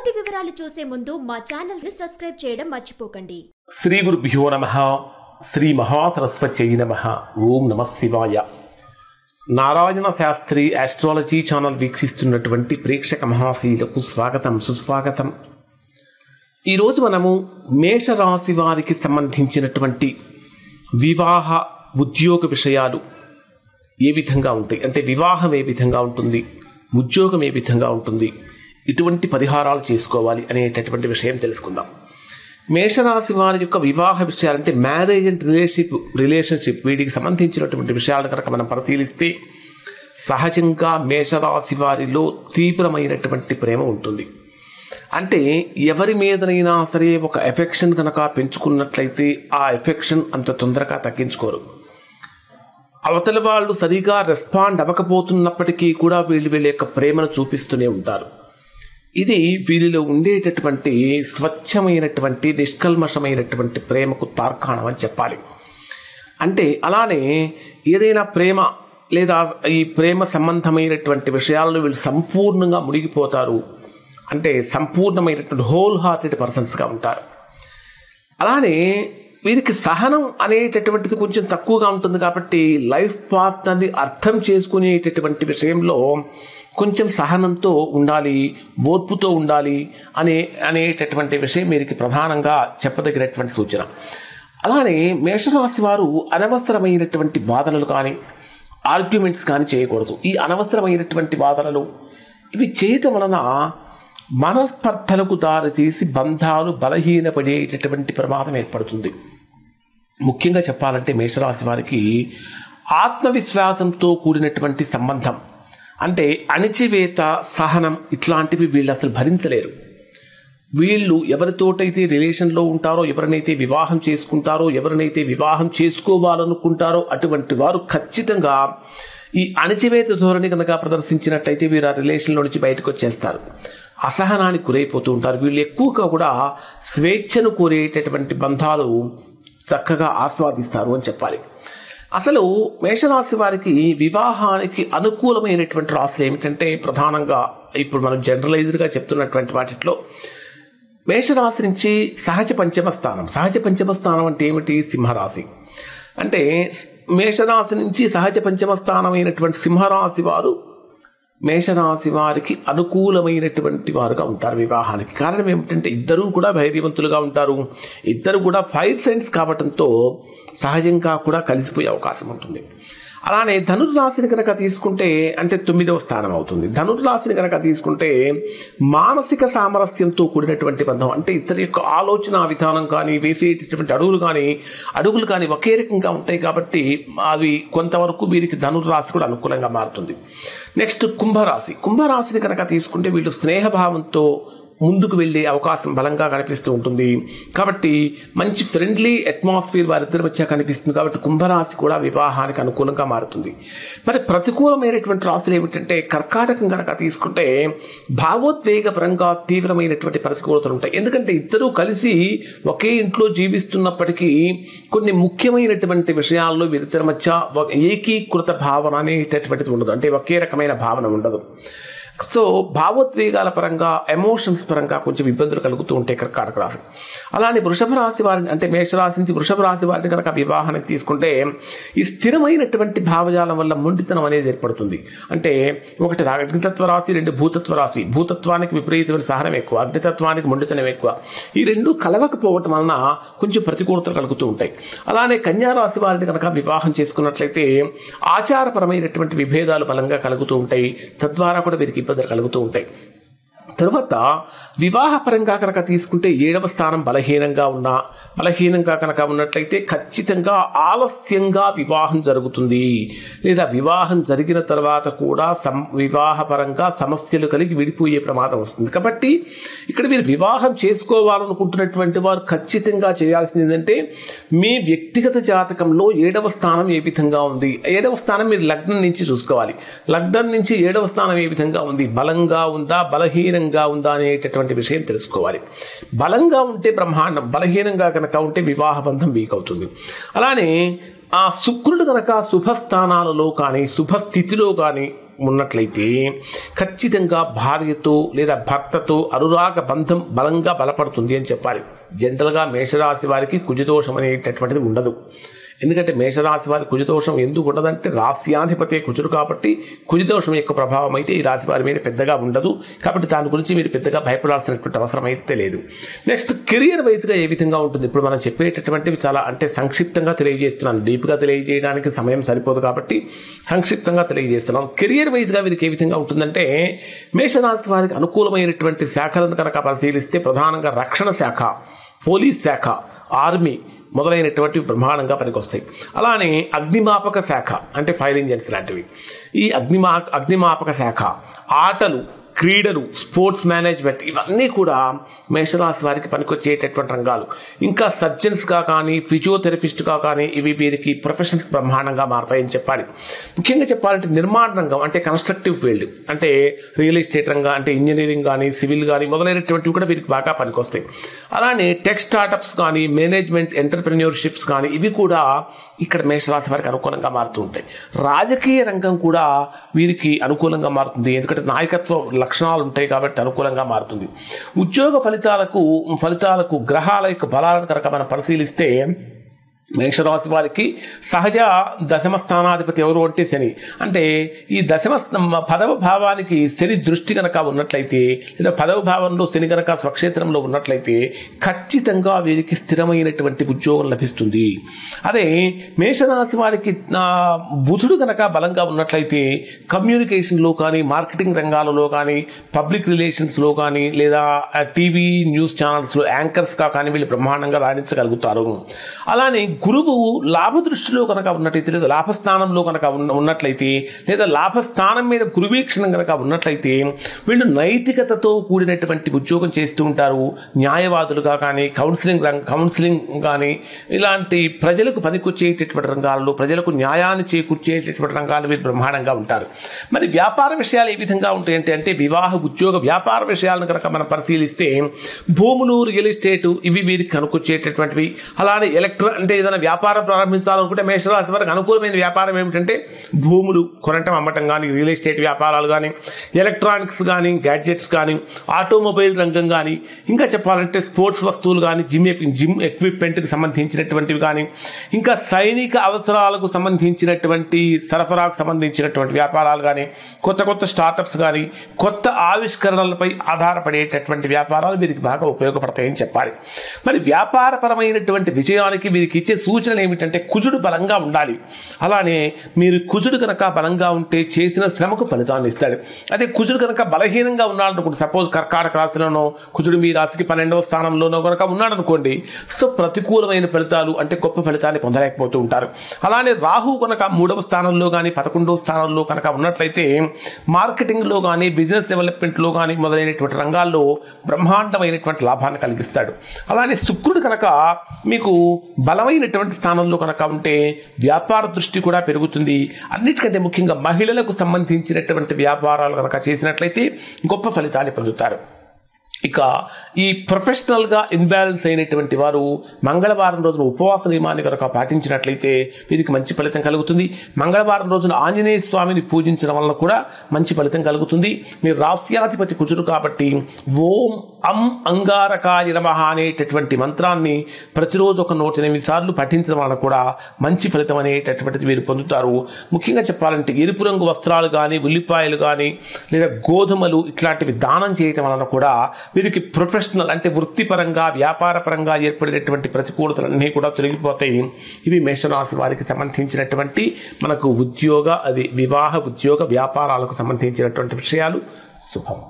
పూర్తి వివరాలు చూసే ముందు మా ఛానల్ ని సబ్స్క్రైబ్ చేయడం మర్చిపోకండి. శ్రీ గురుభ్యో నమః. శ్రీ మహాసరస్వత్యై నమః. ఓం నమః శివాయ. నారాయణ శాస్త్రి ఆస్ట్రాలజీ ఛానల్ వీక్షిస్తున్నటువంటి ప్రేక్షక మహాశీలకు స్వాగతం, సుస్వాగతం. ఈరోజు మనము మేషరాశి వారికి సంబంధించినటువంటి వివాహ ఉద్యోగ విషయాలు ఏ విధంగా ఉంటాయి, అంటే వివాహం ఏ విధంగా ఉంటుంది, ఉద్యోగం ఏ విధంగా ఉంటుంది, ఇటువంటి పరిహారాలు చేసుకోవాలి అనేటటువంటి విషయం తెలుసుకుందాం. మేషరాశి వారి యొక్క వివాహ విషయాలంటే మ్యారేజ్ అండ్ రిలేషన్షిప్ వీటికి సంబంధించినటువంటి విషయాలను కనుక మనం పరిశీలిస్తే సహజంగా మేషరాశి వారిలో తీవ్రమైనటువంటి ప్రేమ ఉంటుంది. అంటే ఎవరి మీదనైనా సరే ఒక ఎఫెక్షన్ కనుక పెంచుకున్నట్లయితే ఆ ఎఫెక్షన్ అంత తొందరగా తగ్గించుకోరు. అవతల వాళ్ళు సరిగా రెస్పాండ్ అవ్వకపోతున్నప్పటికీ కూడా వీళ్ళ యొక్క ప్రేమను చూపిస్తూనే ఉంటారు. ఇది వీరిలో ఉండేటటువంటి స్వచ్ఛమైనటువంటి నిష్కల్మషమైనటువంటి ప్రేమకు తార్కాణం అని చెప్పాలి. అంటే అలానే ఏదైనా ప్రేమ లేదా ఈ ప్రేమ సంబంధమైనటువంటి విషయాలను వీళ్ళు సంపూర్ణంగా మునిగిపోతారు. అంటే సంపూర్ణమైనటువంటి హోల్ హార్టెడ్ పర్సన్స్గా ఉంటారు. అలానే వీరికి సహనం అనేటటువంటిది కొంచెం తక్కువగా ఉంటుంది. కాబట్టి లైఫ్ పార్ట్నర్ని అర్థం చేసుకునేటటువంటి విషయంలో కొంచెం సహనంతో ఉండాలి, ఓర్పుతో ఉండాలి అనేటటువంటి విషయం వీరికి ప్రధానంగా చెప్పదగినటువంటి సూచన. అలానే మేషరాశి వారు అనవసరమైనటువంటి వాదనలు కానీ ఆర్గ్యుమెంట్స్ కానీ చేయకూడదు. ఈ అనవసరమైనటువంటి వాదనలు ఇవి చేయటం వలన మనస్పర్ధలకు దారితీసి బంధాలు బలహీనపడేటటువంటి ప్రమాదం ఏర్పడుతుంది. ముఖ్యంగా చెప్పాలంటే మేషరాశి వారికి ఆత్మవిశ్వాసంతో కూడినటువంటి సంబంధం అంటే అణిచివేత, సహనం ఇట్లాంటివి వీళ్ళు అసలు భరించలేరు. వీళ్ళు ఎవరితోటైతే రిలేషన్లో ఉంటారో, ఎవరినైతే వివాహం చేసుకుంటారో, ఎవరినైతే వివాహం చేసుకోవాలనుకుంటారో అటువంటి వారు ఖచ్చితంగా ఈ అణిచివేత ధోరణి కనుక ప్రదర్శించినట్లయితే వీరు ఆ రిలేషన్లో నుంచి బయటకు వచ్చేస్తారు. అసహనానికి గురైపోతూ ఉంటారు. వీళ్ళు ఎక్కువగా కూడా స్వేచ్ఛను కోరేటటువంటి బంధాలు చక్కగా ఆస్వాదిస్తారు అని చెప్పాలి. అసలు మేషరాశి వారికి వివాహానికి అనుకూలమైనటువంటి రాశులు ఏమిటంటే ప్రధానంగా ఇప్పుడు మనం జనరలైజ్డ్గా చెప్తున్నటువంటి వాటిలో మేషరాశి నుంచి సహజ పంచమ స్థానం అంటే ఏమిటి? సింహరాశి. అంటే మేషరాశి నుంచి సహజ పంచమ స్థానమైనటువంటి సింహరాశి వారు మేషరాశి వారికి అనుకూలమైనటువంటి వారుగా ఉంటారు వివాహానికి. కారణం ఏమిటంటే ఇద్దరూ కూడా ధైర్యవంతులుగా ఉంటారు. ఇద్దరు కూడా ఫైర్ సైన్స్ కావటంతో సహజంగా కూడా కలిసిపోయే అవకాశం ఉంటుంది. అలానే ధనుర్రాశిని కనుక తీసుకుంటే అంటే 9వ స్థానం అవుతుంది. ధనుర్రాశిని కనుక తీసుకుంటే మానసిక సామరస్యంతో కూడినటువంటి బంధం. అంటే ఇద్దరి యొక్క ఆలోచన విధానం కానీ వేసేటటువంటి అడుగులు కానీ ఒకే రకంగా ఉంటాయి. కాబట్టి అవి కొంతవరకు వీరికి ధనుర్రాశి కూడా అనుకూలంగా మారుతుంది. నెక్స్ట్ కుంభరాశిని కనుక తీసుకుంటే వీళ్ళు స్నేహభావంతో ముందుకు వెళ్ళే అవకాశం బలంగా కనిపిస్తూ ఉంటుంది. కాబట్టి మంచి ఫ్రెండ్లీ అట్మాస్ఫియర్ వారిద్దరి మధ్య కనిపిస్తుంది. కాబట్టి కుంభరాశి కూడా వివాహానికి అనుకూలంగా మారుతుంది. మరి ప్రతికూలమైనటువంటి రాశులు ఏమిటంటే కర్కాటకం కనుక తీసుకుంటే భావోద్వేగపరంగా తీవ్రమైనటువంటి ప్రతికూలతలు ఉంటాయి. ఎందుకంటే ఇద్దరూ కలిసి ఒకే ఇంట్లో జీవిస్తున్నప్పటికీ కొన్ని ముఖ్యమైనటువంటి విషయాల్లో వీరిద్దరి మధ్య ఏకీకృత భావన అనేటటువంటిది ఉండదు. అంటే ఒకే రకమైన భావన ఉండదు. సో భావోద్వేగాల పరంగా, ఎమోషన్స్ పరంగా కొంచెం ఇబ్బందులు కలుగుతూ ఉంటాయి కర్కాటక రాశి. అలానే వృషభ రాశి వారిని అంటే మేషరాశి నుంచి వృషభ రాశి వారిని కనుక వివాహానికి తీసుకుంటే ఈ స్థిరమైనటువంటి భావజాలం వల్ల మొండితనం అనేది ఏర్పడుతుంది. అంటే ఒకటి అగ్నితత్వ రాశి, 2 భూతత్వ రాశి. భూతత్వానికి విపరీతమైన సహనం ఎక్కువ, అగ్నితత్వానికి మొండితనం ఎక్కువ. ఈ రెండు కలవకపోవటం వలన కొంచెం ప్రతికూలతలు కలుగుతూ ఉంటాయి. అలానే కన్యా రాశి వారిని కనుక వివాహం చేసుకున్నట్లయితే ఆచారపరమైనటువంటి విభేదాలు బలంగా కలుగుతూ ఉంటాయి. తద్వారా కూడా వీరికి ఇబ్బందులు కలుగుతూ ఉంటాయి. తర్వాత వివాహపరంగా కనుక తీసుకుంటే 7వ స్థానం బలహీనంగా కనుక ఉన్నట్లయితే ఖచ్చితంగా ఆలస్యంగా వివాహం జరుగుతుంది. లేదా వివాహం జరిగిన తర్వాత కూడా వివాహపరంగా సమస్యలు కలిగి విడిపోయే ప్రమాదం వస్తుంది. కాబట్టి ఇక్కడ మీరు వివాహం చేసుకోవాలనుకుంటున్నటువంటి వారు ఖచ్చితంగా చేయాల్సింది ఏంటంటే మీ వ్యక్తిగత జాతకంలో 7వ స్థానం ఏ విధంగా ఉంది, 7వ స్థానం మీరు లగ్నం నుంచి చూసుకోవాలి. లగ్నం నుంచి 7వ స్థానం ఏ విధంగా ఉంది, బలంగా ఉందా, బలహీనంగా ఉందా అనేటటువంటి విషయం తెలుసుకోవాలి. బలంగా ఉంటే బ్రహ్మాండం, బలహీనంగా కనుక ఉంటే వివాహ బంధం వీక్ అవుతుంది. అలానే ఆ శుక్రుడు కనుక శుభస్థానాలలో కానీ శుభస్థితిలో కానీ ఉన్నట్లయితే ఖచ్చితంగా భార్యతో లేదా భర్తతో అనురాగ బంధం బలంగా బలపడుతుంది అని చెప్పాలి. జనరల్గా మేషరాశి వారికి కుజదోషం అనేటటువంటిది ఉండదు. ఎందుకంటే మేషరాశి వారి కుజదోషం ఎందుకు ఉండదంటే రాశ్యాధిపతి కుజుడు కాబట్టి కుజదోషం యొక్క ప్రభావం అయితే ఈ రాశి వారి మీద పెద్దగా ఉండదు. కాబట్టి దాని గురించి మీరు పెద్దగా భయపడాల్సినటువంటి అవసరం అయితే లేదు. నెక్స్ట్ కెరియర్ వైజ్గా ఏ విధంగా ఉంటుంది? ఇప్పుడు మనం చెప్పేటటువంటివి చాలా సంక్షిప్తంగా తెలియజేస్తున్నాను. డీప్గా తెలియజేయడానికి సమయం సరిపోదు కాబట్టి సంక్షిప్తంగా తెలియజేస్తున్నాను. కెరియర్ వైజ్గా వీరికి ఏ విధంగా ఉంటుందంటే మేషరాశి వారికి అనుకూలమైనటువంటి శాఖలను కనుక పరిశీలిస్తే ప్రధానంగా రక్షణ శాఖ, పోలీస్ శాఖ, ఆర్మీ మొదలైనటువంటివి బ్రహ్మాండంగా పనికొస్తాయి. అలానే అగ్నిమాపక శాఖ అంటే ఫైర్ ఇంజన్స్ లాంటివి, ఈ అగ్నిమాపక శాఖ, ఆటలు, క్రీడలు, స్పోర్ట్స్ మేనేజ్మెంట్ ఇవన్నీ కూడా మేషరాశి వారికి పనికొచ్చేటటువంటి రంగాలు. ఇంకా సర్జన్స్గా కానీ ఫిజియోథెరపిస్ట్గా కానీ ఇవి వీరికి ప్రొఫెషన్స్ బ్రహ్మాండంగా మారతాయని చెప్పాలి. ముఖ్యంగా చెప్పాలంటే నిర్మాణ రంగం అంటే కన్స్ట్రక్టివ్ ఫీల్డ్ అంటే రియల్ ఎస్టేట్ రంగం అంటే ఇంజనీరింగ్ కానీ సివిల్ కానీ మొదలైనటువంటివి కూడా వీరికి బాగా పనికొస్తాయి. అలానే టెక్ స్టార్టప్స్ కానీ మేనేజ్మెంట్ ఎంటర్ప్రెన్యూర్షిప్స్ కానీ ఇవి కూడా ఇక్కడ మేషరాశి వారికి అనుకూలంగా మారుతూ ఉంటాయి. రాజకీయ రంగం కూడా వీరికి అనుకూలంగా మారుతుంది. ఎందుకంటే నాయకత్వ లక్షణాలు ఉంటాయి కాబట్టి అనుకూలంగా మారుతుంది. ఉద్యోగ ఫలితాలకు గ్రహాల యొక్క బలాలను కనుక మనం పరిశీలిస్తే మేషరాశి వారికి సహజ దశమ స్థానాధిపతి ఎవరు అంటే శని. అంటే ఈ పదవ భావానికి శని దృష్టి కనుక ఉన్నట్లయితే లేదా పదవ భావంలో శని కనుక స్వక్షేత్రంలో ఉన్నట్లయితే ఖచ్చితంగా వీరికి స్థిరమైనటువంటి ఉద్యోగం లభిస్తుంది. అదే మేషరాశి వారికి బుధుడు కనుక బలంగా ఉన్నట్లయితే కమ్యూనికేషన్లో కానీ మార్కెటింగ్ రంగాలలో కానీ పబ్లిక్ రిలేషన్స్లో కానీ లేదా టీవీ న్యూస్ ఛానల్స్లో యాంకర్స్గా కానీ వీళ్ళు బ్రహ్మాండంగా రాణించగలుగుతారు. అలానే గురువు లాభ దృష్టిలో కనుక ఉన్నట్లయితే లేదా లాభస్థానంలో కనుక ఉన్నట్లయితే లేదా లాభస్థానం మీద గురువీక్షణం కనుక ఉన్నట్లయితే వీళ్ళు నైతికతతో కూడినటువంటి ఉద్యోగం చేస్తూ ఉంటారు. న్యాయవాదులుగా కానీ కౌన్సిలింగ్ కానీ ఇలాంటి ప్రజలకు పనికొచ్చేటటువంటి రంగాల్లో ప్రజలకు న్యాయాన్ని చేకూర్చేటటువంటి రంగాలు వీళ్ళు బ్రహ్మాండంగా ఉంటారు. మరి వ్యాపార విషయాలు ఏ విధంగా ఉంటాయంటే అంటే వివాహ ఉద్యోగ వ్యాపార విషయాలను కనుక మనం పరిశీలిస్తే భూములు, రియల్ ఎస్టేట్ ఇవి వీరికి కనుకొచ్చేటటువంటివి. అలానే అంటే ఏదైనా వ్యాపారం ప్రారంభించాలనుకుంటే మేషరాశి వారికి అనుకూలమైన వ్యాపారం ఏమిటంటే భూములు కొనటం, అమ్మటం కానీ, రియల్ ఎస్టేట్ వ్యాపారాలు కానీ, ఎలక్ట్రానిక్స్ కానీ, గ్యాడ్జెట్స్ కానీ, ఆటోమొబైల్ రంగం కానీ, ఇంకా చెప్పాలంటే స్పోర్ట్స్ వస్తువులు కానీ, జిమ్ ఎక్విప్మెంట్కి సంబంధించినటువంటివి కానీ, ఇంకా సైనిక అవసరాలకు సంబంధించినటువంటి సరఫరాకు సంబంధించినటువంటి వ్యాపారాలు కానీ, కొత్త స్టార్టప్స్ కానీ, కొత్త ఆవిష్కరణలపై ఆధారపడేటటువంటి వ్యాపారాలు వీరికి బాగా ఉపయోగపడతాయని చెప్పాలి. మరి వ్యాపారపరమైనటువంటి విజయానికి వీరికి ఇచ్చే సూచనలు ఏమిటంటే కుజుడు బలంగా ఉండాలి. అలానే మీరు కుజుడు కనుక బలంగా ఉంటే చేసిన శ్రమకు ఫలితాన్ని ఇస్తాడు. అదే కుజుడు కనుక బలహీనంగా ఉన్నాడనుకోండి, సపోజ్ కర్కాటక రాశిలోనో కుజుడు మీ రాశికి 12వ స్థానంలోనో కనుక ఉన్నాడనుకోండి, సో ప్రతికూలమైన ఫలితాలు అంటే గొప్ప ఫలితాన్ని పొందలేకపోతూ ఉంటారు. అలానే రాహు కనుక 3వ స్థానంలో కానీ 11వ స్థానంలో కనుక ఉన్నట్లయితే మార్కెటింగ్లో కానీ బిజినెస్ డెవలప్మెంట్లో కానీ మొదలైనటువంటి రంగాల్లో బ్రహ్మాండమైనటువంటి లాభాన్ని కలిగిస్తాడు. అలానే శుక్రుడు కనుక మీకు బలమైనటువంటి స్థానంలో కనుక ఉంటే వ్యాపార దృష్టి కూడా పెరుగుతుంది. అన్నిటికంటే ముఖ్యంగా మహిళలకు సంబంధించినటువంటి వ్యాపారాలు కనుక చేసినట్లయితే గొప్ప ఫలితాన్ని పొందుతారు. ఇక ఈ ప్రొఫెషనల్గా ఇన్బ్యాలెన్స్ అయినటువంటి వారు మంగళవారం రోజున ఉపవాస నియమాన్ని కనుక పాటించినట్లయితే వీరికి మంచి ఫలితం కలుగుతుంది. మంగళవారం రోజున ఆంజనేయ స్వామిని పూజించడం వలన కూడా మంచి ఫలితం కలుగుతుంది. మీరు రాశ్యాధిపతి కుజుడు కాబట్టి ఓం అం అంగారకాయ నమః అనేటటువంటి మంత్రాన్ని ప్రతిరోజు ఒక 108 సార్లు పఠించడం వలన కూడా మంచి ఫలితం అనేటటువంటిది వీరు పొందుతారు. ముఖ్యంగా చెప్పాలంటే ఎరుపు రంగు వస్త్రాలు కానీ, ఉల్లిపాయలు కానీ లేదా గోధుమలు ఇట్లాంటివి దానం చేయటం వలన కూడా వీరికి ప్రొఫెషనల్ అంటే వృత్తిపరంగా వ్యాపారపరంగా ఏర్పడినటువంటి ప్రతికూలతలన్నీ కూడా తొలగిపోతాయి. ఇవి మేషరాశి వారికి సంబంధించినటువంటి మనకు వివాహ ఉద్యోగ వ్యాపారాలకు సంబంధించినటువంటి విషయాలు. శుభం.